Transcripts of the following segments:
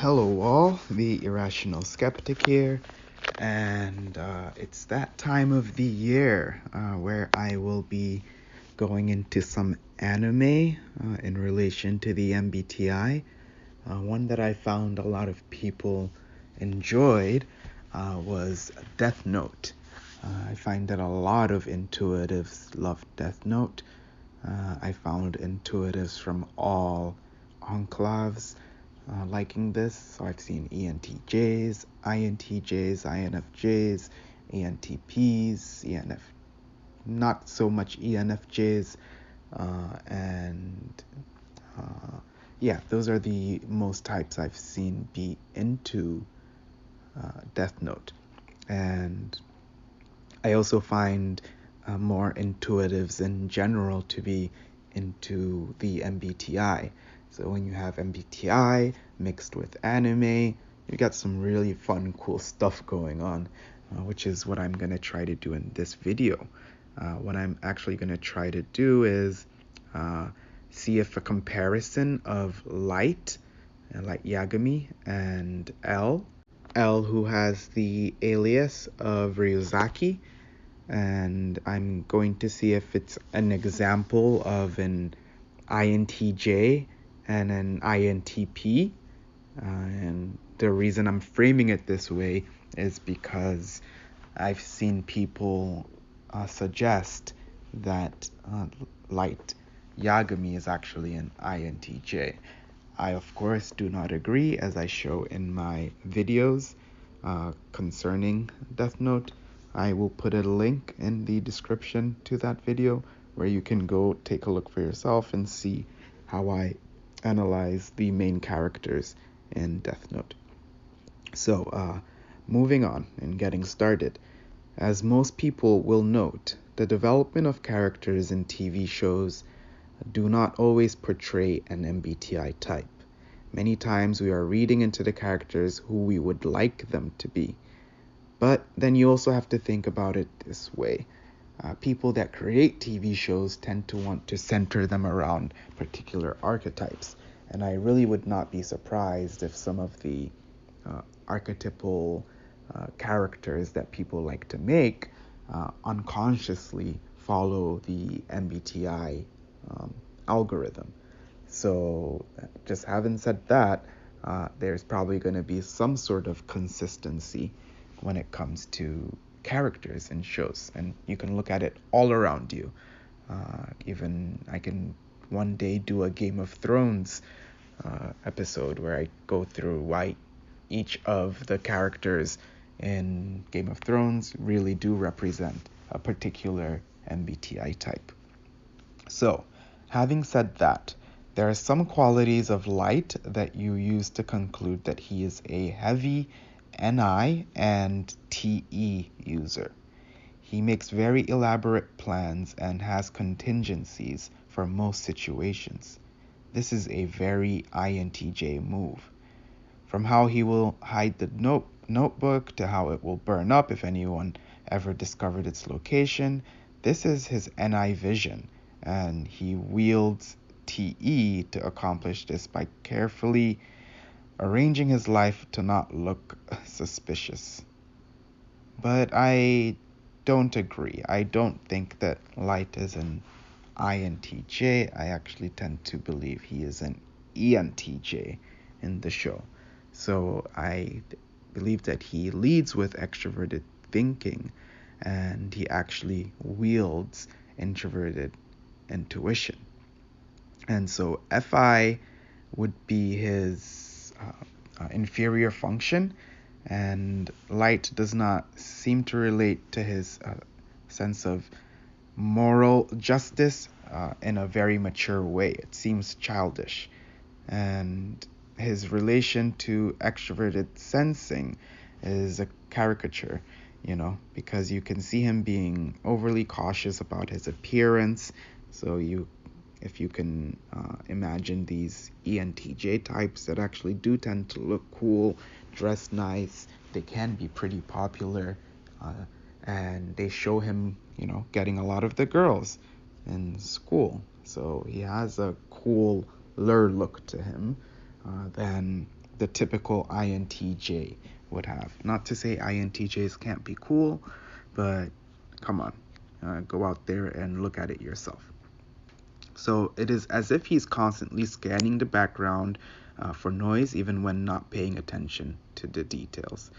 Hello all, the Irrational Skeptic here, and it's that time of the year where I will be going into some anime in relation to the MBTI. One that I found a lot of people enjoyed was Death Note. I find that a lot of intuitives love Death Note. I found intuitives from all enclaves liking this. So I've seen ENTJs, INTJs, INFJs, ENTPs, ENF, not so much ENFJs, and those are the most types I've seen be into Death Note. And I also find more intuitives in general to be into the MBTI. So when you have MBTI mixed with anime, you got some really fun, cool stuff going on, which is what I'm going to try to do in this video. What I'm actually going to try to do is see if a comparison of Light, like Yagami, and L, who has the alias of Ryuzaki, and I'm going to see if it's an example of an INTJ and an INTP. And the reason I'm framing it this way is because I've seen people suggest that Light Yagami is actually an INTJ. I, of course, do not agree, as I show in my videos concerning Death Note. I will put a link in the description to that video where you can go take a look for yourself and see how I analyze the main characters in Death Note. So, moving on and getting started. As most people will note, the development of characters in TV shows do not always portray an MBTI type. Many times we are reading into the characters who we would like them to be. But then you also have to think about it this way. People that create TV shows tend to want to center them around particular archetypes. And I really would not be surprised if some of the archetypal characters that people like to make unconsciously follow the MBTI algorithm. So just having said that, there's probably going to be some sort of consistency when it comes to characters in shows, and you can look at it all around you. Even I can one day do a Game of Thrones episode where I go through why each of the characters in Game of Thrones really do represent a particular MBTI type. So, having said that, there are some qualities of Light that you use to conclude that he is a heavy NI and TE user. He makes very elaborate plans and has contingencies for most situations. This is a very INTJ move. From how he will hide the notebook to how it will burn up if anyone ever discovered its location, this is his NI vision, and he wields TE to accomplish this by carefully arranging his life to not look suspicious. But I don't agree. I don't think that Light is an INTJ. I actually tend to believe he is an ENTJ in the show. So I believe that he leads with extroverted thinking, and he actually wields introverted intuition. And so FI would be his inferior function, and Light does not seem to relate to his sense of moral justice in a very mature way. It seems childish. And his relation to extroverted sensing is a caricature, because you can see him being overly cautious about his appearance. So if you can imagine these ENTJ types that actually do tend to look cool, dress nice, they can be pretty popular, and they show him, getting a lot of the girls in school. So he has a cooler look to him than the typical INTJ would have. Not to say INTJs can't be cool, but come on, go out there and look at it yourself. So it is as if he's constantly scanning the background for noise, even when not paying attention to the details.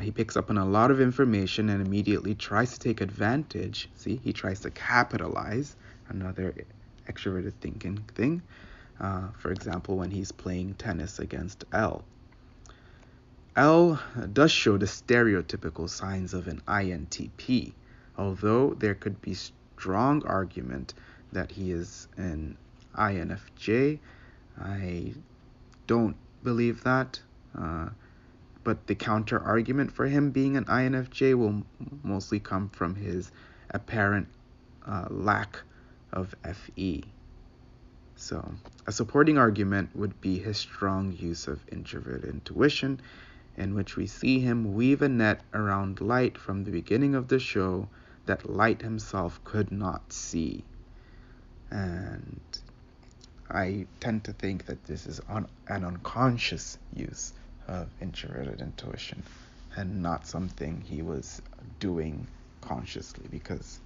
He picks up on a lot of information and immediately tries to take advantage. See, he tries to capitalize, another extroverted thinking thing. For example, when he's playing tennis against L. L does show the stereotypical signs of an INTP, although there could be strong argument that he is an INFJ. I don't believe that, but the counter argument for him being an INFJ will mostly come from his apparent lack of FE. So a supporting argument would be his strong use of introverted intuition, in which we see him weave a net around light from the beginning of the show that light himself could not see. And I tend to think that this is an unconscious use of introverted intuition and not something he was doing consciously, because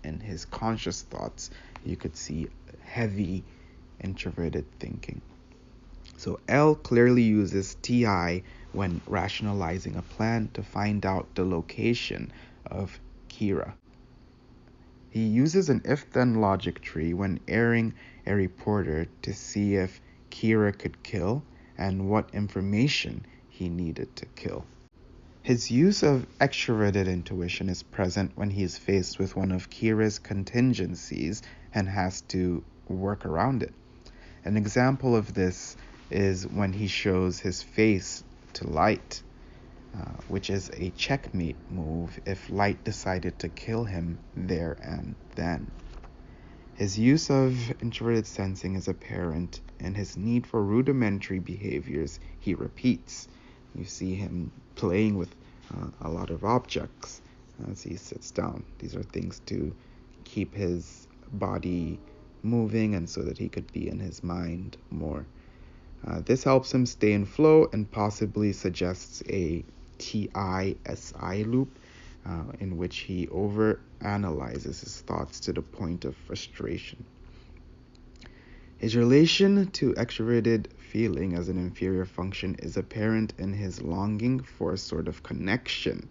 in his conscious thoughts you could see heavy introverted thinking. So L clearly uses TI when rationalizing a plan to find out the location of Kira. He uses an if-then logic tree when airing a reporter to see if Kira could kill and what information he needed to kill. His use of extroverted intuition is present when he is faced with one of Kira's contingencies and has to work around it. An example of this is when he shows his face to Light, which is a checkmate move if Light decided to kill him there and then. His use of introverted sensing is apparent in his need for rudimentary behaviors he repeats. You see him playing with a lot of objects as he sits down. These are things to keep his body moving and so that he could be in his mind more. This helps him stay in flow and possibly suggests a TI-SI loop in which he overanalyzes his thoughts to the point of frustration. His relation to extroverted feeling as an inferior function is apparent in his longing for a sort of connection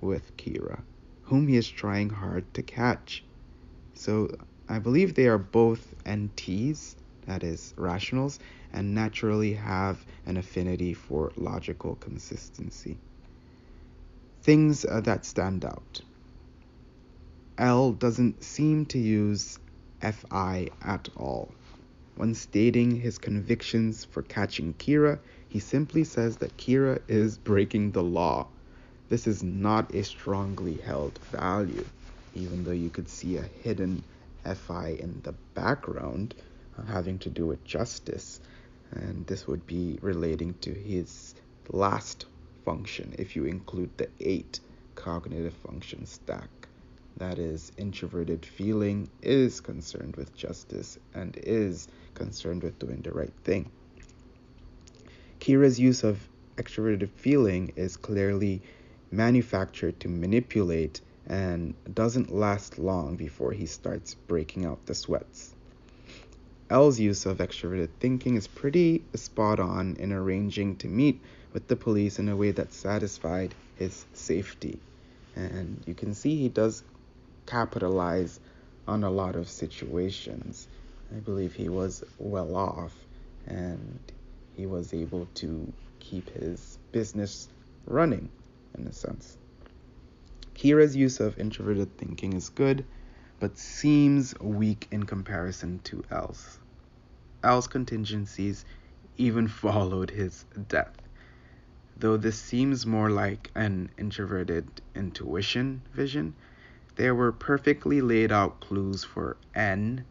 with Kira, whom he is trying hard to catch. So I believe they are both NTs, that is, rationals, and naturally have an affinity for logical consistency. Things that stand out. L doesn't seem to use FI at all. When stating his convictions for catching Kira, he simply says that Kira is breaking the law. This is not a strongly held value, even though you could see a hidden FI in the background having to do with justice. And this would be relating to his last function, if you include the 8 cognitive function stack. That is, introverted feeling is concerned with justice and is concerned with doing the right thing. Kira's use of extroverted feeling is clearly manufactured to manipulate and doesn't last long before he starts breaking out the sweats. L's use of extroverted thinking is pretty spot on in arranging to meet with the police in a way that satisfied his safety. And you can see he does capitalize on a lot of situations. I believe he was well off and he was able to keep his business running in a sense. Kira's use of introverted thinking is good, but seems weak in comparison to L's. L's contingencies even followed his death. Though this seems more like an introverted intuition vision, there were perfectly laid out clues for N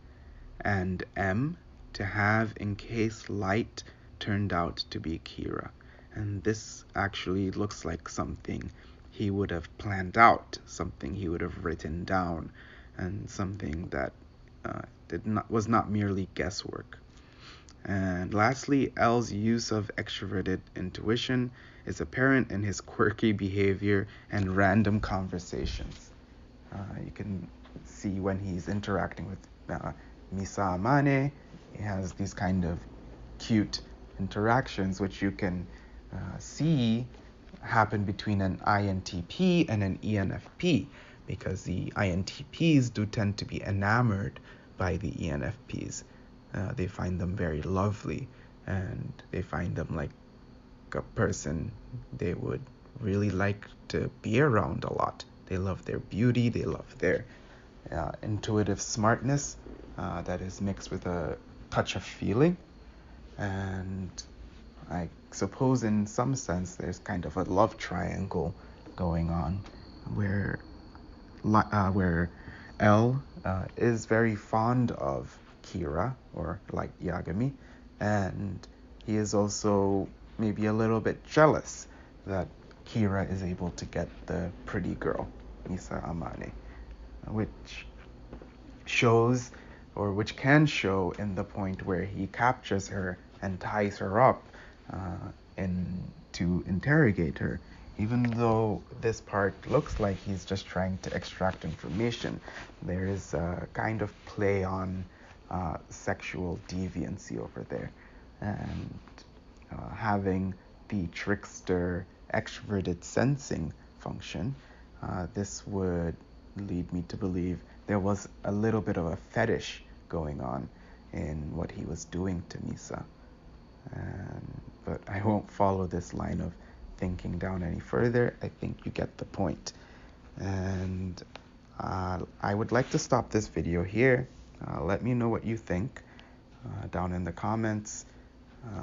and M to have in case Light turned out to be Kira. And this actually looks like something he would have planned out, something he would have written down, and something that was not merely guesswork. And lastly, L's use of extroverted intuition is apparent in his quirky behavior and random conversations. You can see when he's interacting with Misa Amane, he has these kind of cute interactions, which you can see happen between an INTP and an ENFP, because the INTPs do tend to be enamored by the ENFPs. They find them very lovely, and they find them like a person they would really like to be around a lot. They love their beauty, they love their intuitive smartness that is mixed with a touch of feeling. And I suppose in some sense there's kind of a love triangle going on where L is very fond of Kira, or like Yagami, and he is also maybe a little bit jealous that Kira is able to get the pretty girl, Misa Amane, which shows, or which can show in the point where he captures her and ties her up to interrogate her. Even though this part looks like he's just trying to extract information, there is a kind of play on sexual deviancy over there. And having the trickster extroverted sensing function, this would lead me to believe there was a little bit of a fetish going on in what he was doing to Misa. But I won't follow this line of thinking down any further. I think you get the point. And I would like to stop this video here. Let me know what you think down in the comments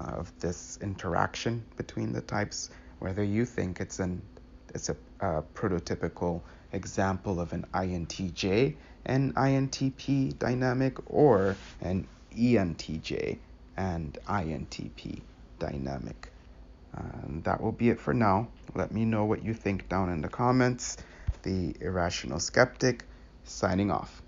of this interaction between the types, whether you think it's a prototypical example of an INTJ and INTP dynamic, or an ENTJ and INTP dynamic. That will be it for now. Let me know what you think down in the comments. The Irrational Skeptic, signing off.